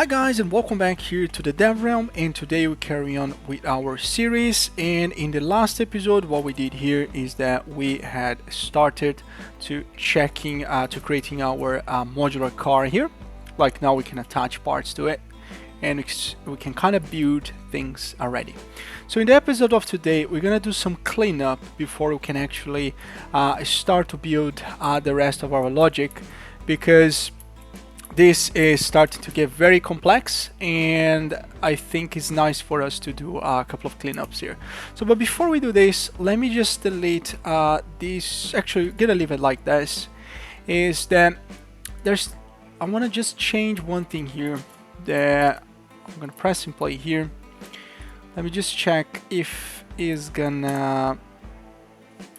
Guys, and welcome back here to the Dev Realm, and today we carry on with our series. And in the last episode what we did here is that we had started to creating our modular car here. Like now we can attach parts to it and we can kind of build things already. So in the episode of today we're gonna do some cleanup before we can actually start to build the rest of our logic, because this is starting to get very complex and I think it's nice for us to do a couple of cleanups here. So but before we do this, let me just delete this. Actually, gonna leave it like this, is that I want to just change one thing here. That I'm gonna press and play here. Let me just check if it's gonna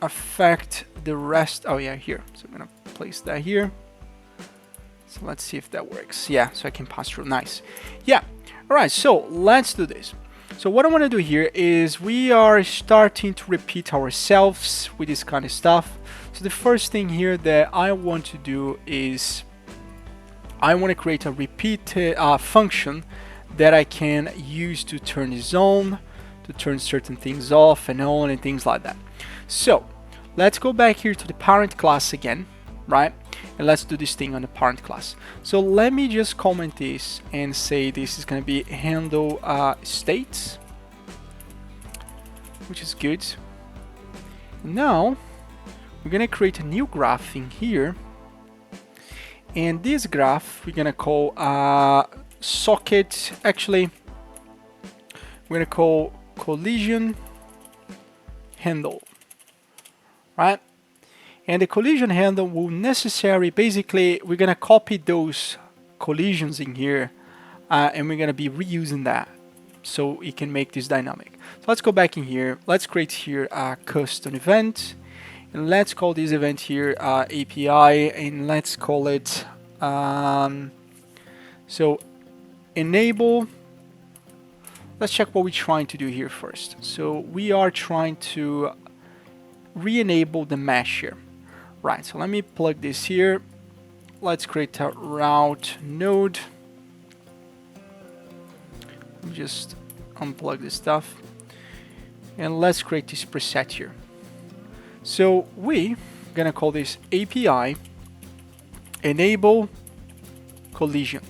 affect the rest. Oh yeah, here. So I'm gonna place that here. So let's see if that works. Yeah, so I can pass through. Nice. Yeah. All right, so let's do this. So what I want to do here is we are starting to repeat ourselves with this kind of stuff. So the first thing here that I want to do is I want to create a repeat function that I can use to turn this on, to turn certain things off and on and things like that. So let's go back here to the parent class again, right? And let's do this thing on the parent class. So let me just comment this and say this is going to be handle states, which is good. Now we're going to create a new graph in here, and this graph we're going to call socket. Actually, we're going to call collision handle, right? And the collision handle will necessarily, basically, we're going to copy those collisions in here and we're going to be reusing that so it can make this dynamic. So let's go back in here. Let's create here a custom event. And let's call this event here API, and let's call it, so enable. Let's check what we're trying to do here first. So we are trying to re-enable the mesh here. Right, so let me plug this here. Let's create a route node. Just unplug this stuff. And let's create this preset here. So we're gonna call this API enable collision.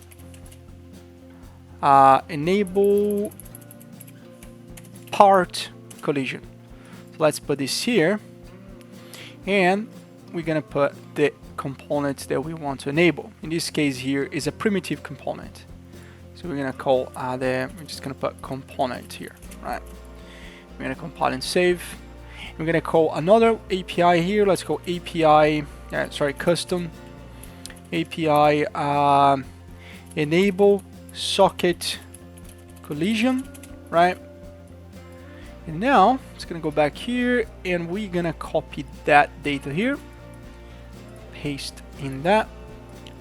Enable part collision. So let's put this here. And we're gonna put the component that we want to enable. In this case here is a primitive component. So we're gonna call we're just gonna put component here, right? We're gonna compile and save. We're gonna call another API here. Let's go API, custom API enable socket collision, right? And now it's gonna go back here and we're gonna copy that data here, paste in that,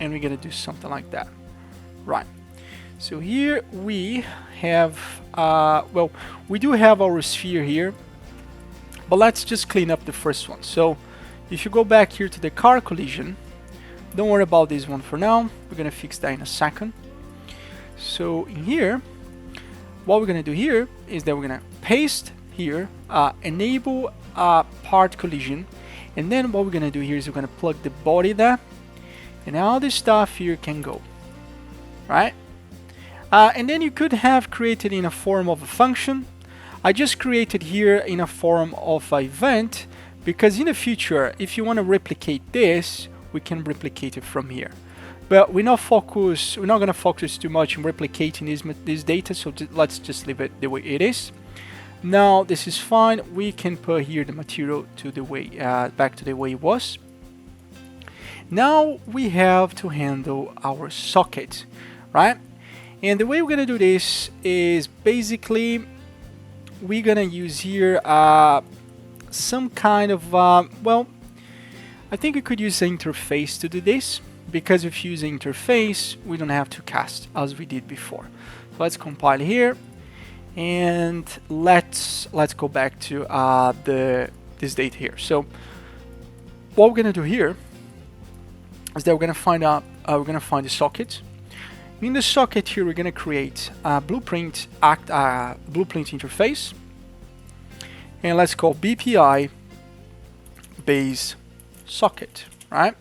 and we're gonna do something like that, right? So here we have well, we do have our sphere here, but let's just clean up the first one. So if you go back here to the car collision, don't worry about this one for now, we're gonna fix that in a second. So in here, what we're gonna do here is that we're gonna paste here enable part collision, and then what we're gonna do here is we're gonna plug the body there, and all this stuff here can go, right? And then you could have created in a form of a function. I just created here in a form of an event, because in the future if you want to replicate this, we can replicate it from here. But we're not gonna focus too much on replicating this data, so let's just leave it the way it is. Now this is fine. We can put here the material to the way back to the way it was. Now we have to handle our socket, right? And the way we're gonna do this is basically we're gonna use here some kind of well, I think we could use an interface to do this, because if you use an interface we don't have to cast as we did before. So let's compile here. And let's go back to this data here. So what we're gonna do here is that we're gonna find the socket, In the socket here, we're going to create a blueprint interface, and let's call BPI base socket, right?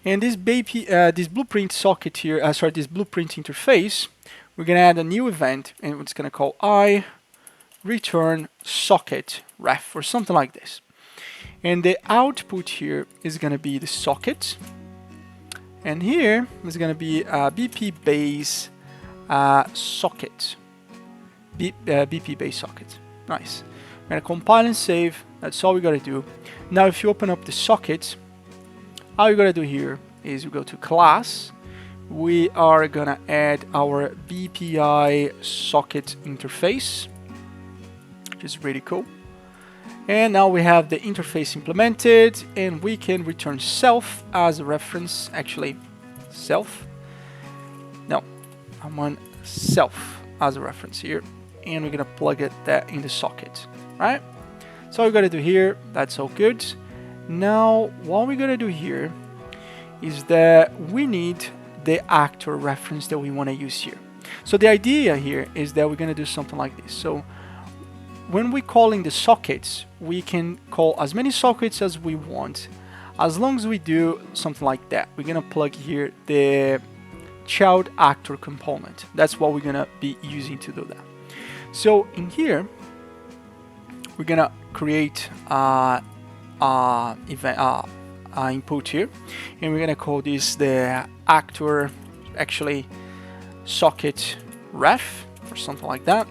And this blueprint socket here, this blueprint interface, we're going to add a new event, and it's going to call I return socket ref or something like this. And the output here is going to be the socket. And here is going to be BP base socket. BP base socket. Nice. We're going to compile and save. That's all we got to do. Now, if you open up the socket, all you got to do here is we go to class. We are going to add our BPI socket interface, which is really cool. And now we have the interface implemented, and we can return self as a reference. Actually, self. No, I want self as a reference here, and we're gonna plug that in the socket, right? So all we gotta do here. That's all good. Now, what we're gonna do here is that we need the actor reference that we want to use here. So the idea here is that we're gonna do something like this. So when we're calling the sockets, we can call as many sockets as we want, as long as we do something like that. We're gonna plug here the child actor component. That's what we're gonna be using to do that. So in here, we're gonna create input here, and we're gonna call this the actor, actually socket ref or something like that.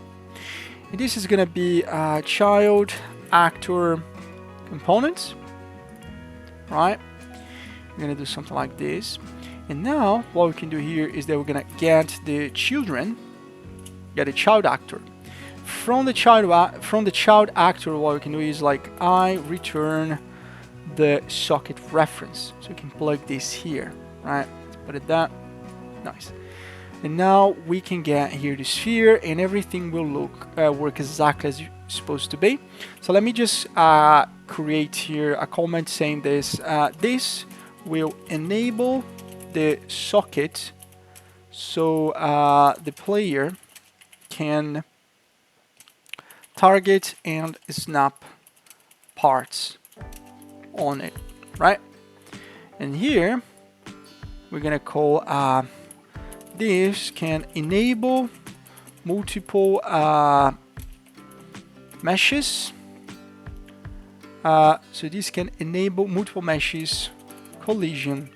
And this is gonna be child actor components, right? We're gonna do something like this. And now what we can do here is that we're gonna get the children, get a child actor. From the child actor, what we can do is like I return the socket reference. So we can plug this here, right? Let's put it that. Nice. And now we can get here the sphere, and everything will work exactly as it's supposed to be. So let me just create here a comment saying this. This will enable the socket so the player can target and snap parts on it, right? And here we're gonna call this can enable multiple meshes. So this can enable multiple meshes collision,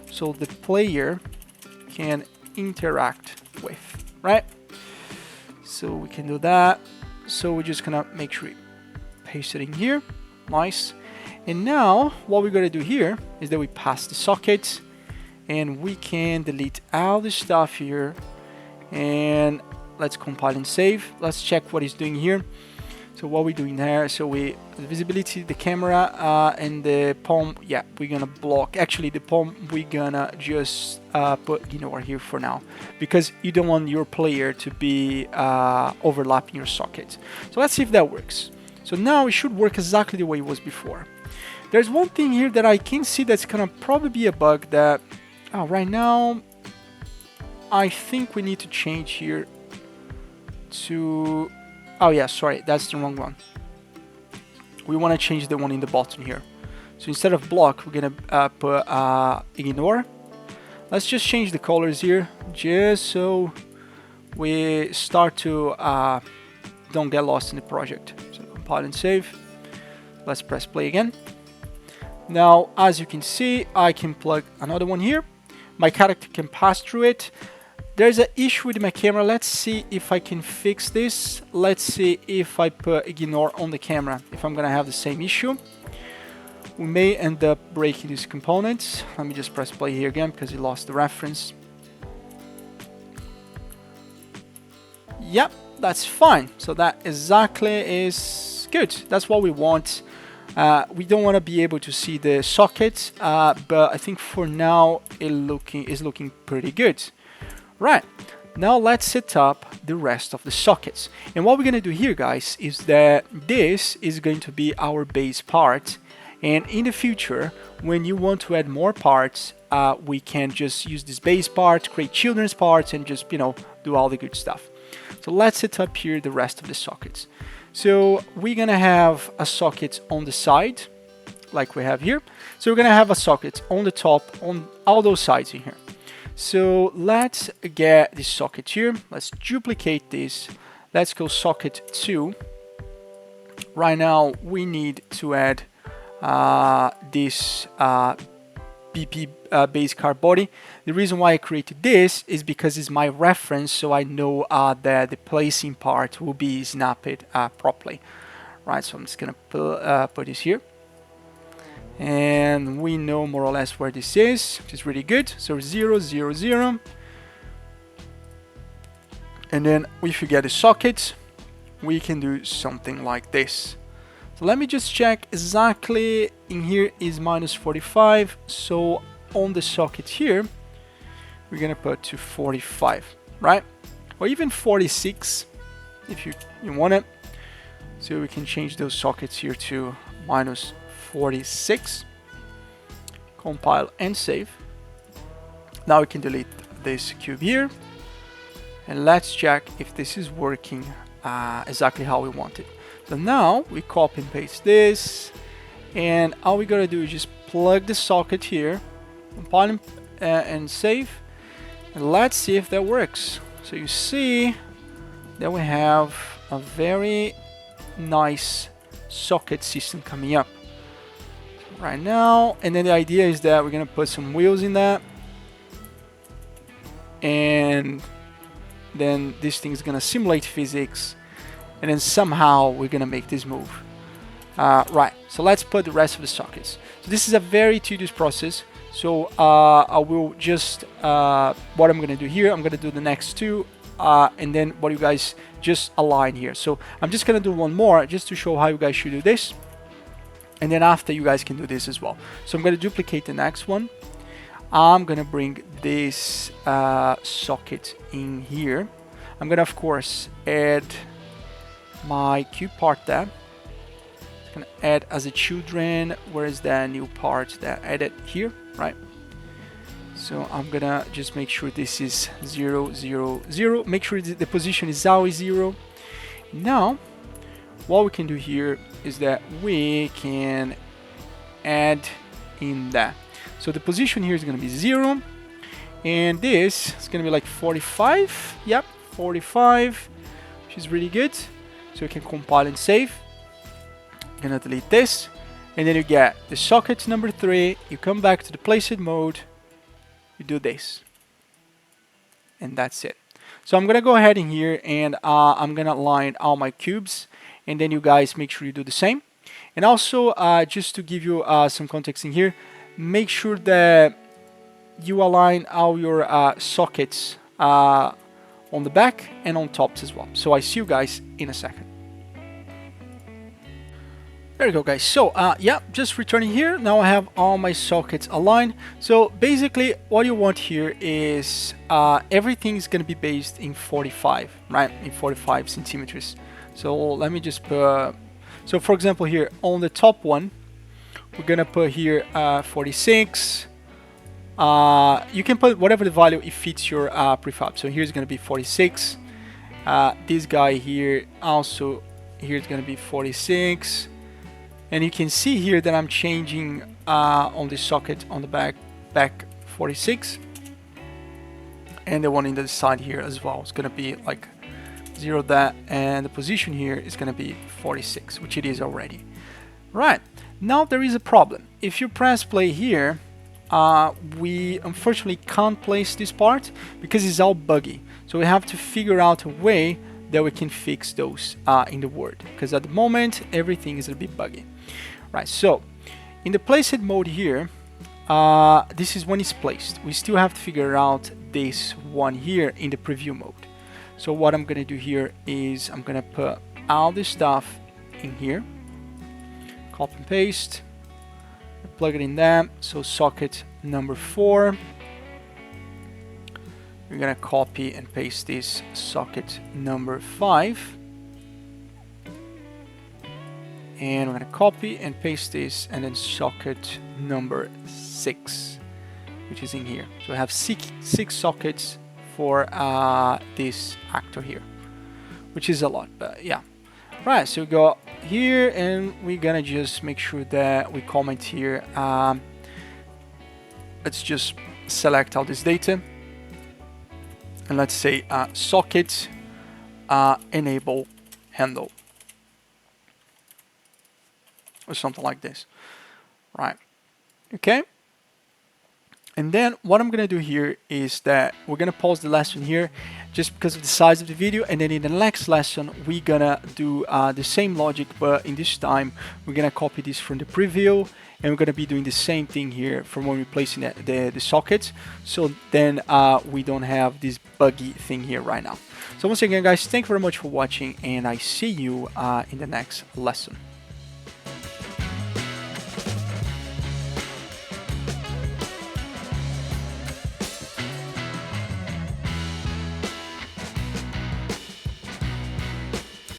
so the player can interact with, right? So we can do that. So we're just gonna make sure we paste it in here. Nice. And now what we're gonna do here is that we pass the socket, and we can delete all the stuff here, and let's compile and save. Let's check what it's doing here. So what we're doing there, so the visibility, the camera, and the palm, yeah, we're gonna block. Actually, the palm, we're gonna just put ignore here for now, because you don't want your player to be overlapping your socket. So let's see if that works. So now it should work exactly the way it was before. There's one thing here that I can see that's gonna probably be a bug that right now I think we need to change here to, oh yeah, sorry, that's the wrong one. We want to change the one in the bottom here. So instead of block, we're gonna put ignore. Let's just change the colors here, just so we start to don't get lost in the project. So compile and save. Let's press play again. Now, as you can see, I can plug another one here. My character can pass through it. There's an issue with my camera. Let's see if I can fix this. Let's see if I put ignore on the camera, if I'm gonna have the same issue. We may end up breaking these components. Let me just press play here again because he lost the reference. Yep, that's fine. So that exactly is good. That's what we want. We don't want to be able to see the socket, but I think for now it's looking pretty good. Right, now let's set up the rest of the sockets. And what we're going to do here, guys, is that this is going to be our base part. And in the future, when you want to add more parts, we can just use this base part, create children's parts, and just, you know, do all the good stuff. So let's set up here the rest of the sockets. So we're gonna have a socket on the side, like we have here. So we're gonna have a socket on the top, on all those sides in here. So let's get this socket here. Let's duplicate this. Let's go socket 2. Right now we need to add this BP base car body. The reason why I created this is because it's my reference, so I know that the placing part will be snapped properly. Right, so I'm just gonna put this here. And we know more or less where this is, which is really good. So 0, 0, 0. And then if you get a socket, we can do something like this. So let me just check exactly. In here is minus 45. So on the socket here, we're gonna put to 45, right? Or even 46 if you want it. So we can change those sockets here to minus 46. Compile and save. Now we can delete this cube here, and let's check if this is working exactly how we want it. So now we copy and paste this, and all we gotta do is just plug the socket here, compile and save, and let's see if that works. So you see that we have a very nice socket system coming up right now. And then the idea is that we're gonna put some wheels in that, and then this thing is gonna simulate physics, and then somehow we're gonna make this move. Right, so let's put the rest of the sockets. So this is a very tedious process, so I will just what I'm gonna do here, I'm gonna do the next two, and then what you guys just align here. So I'm just gonna do one more just to show how you guys should do this, and then after you guys can do this as well. So I'm gonna duplicate the next one. I'm gonna bring this socket in here. I'm gonna of course add my cube part there. It's gonna add as a children. Where is the new part that I added here, right? So I'm gonna just make sure this is 0, 0, 0. Make sure the position is always 0. Now what we can do here is that we can add in that. So the position here is going to be 0, and this is going to be like 45. Yep, 45, which is really good. So we can compile and save. I'm going to delete this, and then you get the socket number 3. You come back to the placed mode, you do this, and that's it. So I'm going to go ahead in here, and I'm going to align all my cubes, and then you guys make sure you do the same. And also just to give you some context in here, make sure that you align all your sockets on the back and on tops as well. So I see you guys in a second. There you go, guys. So yeah, just returning here. Now I have all my sockets aligned. So basically what you want here is everything is going to be based in 45, right? In 45 centimeters. So let me just put, so for example here on the top one, we're gonna put here 46. You can put whatever the value it fits your prefab. So here's gonna be 46. This guy here also, here's gonna be 46. And you can see here that I'm changing on the socket on the back 46. And the one in the side here as well. It's gonna be like 0 that, and the position here is going to be 46, which it is already. Right, now there is a problem. If you press play here, we unfortunately can't place this part because it's all buggy. So we have to figure out a way that we can fix those in the Word, because at the moment everything is a bit buggy. Right, so in the placed mode here, this is when it's placed. We still have to figure out this one here in the preview mode. So what I'm gonna do here is I'm gonna put all this stuff in here, copy and paste, plug it in there. So socket number 4, we're gonna copy and paste this socket number 5, and we're gonna copy and paste this, and then socket number 6, which is in here. So we have six sockets for this actor here, which is a lot, but yeah. Right, so we go here and we're gonna just make sure that we comment here. Let's just select all this data and let's say socket enable handle or something like this, right? Okay. And then what I'm gonna do here is that we're gonna pause the lesson here just because of the size of the video, and then in the next lesson we're gonna do the same logic, but in this time we're gonna copy this from the preview and we're gonna be doing the same thing here from when we're placing the sockets, so then we don't have this buggy thing here right now. So once again guys, thank you very much for watching and I see you in the next lesson.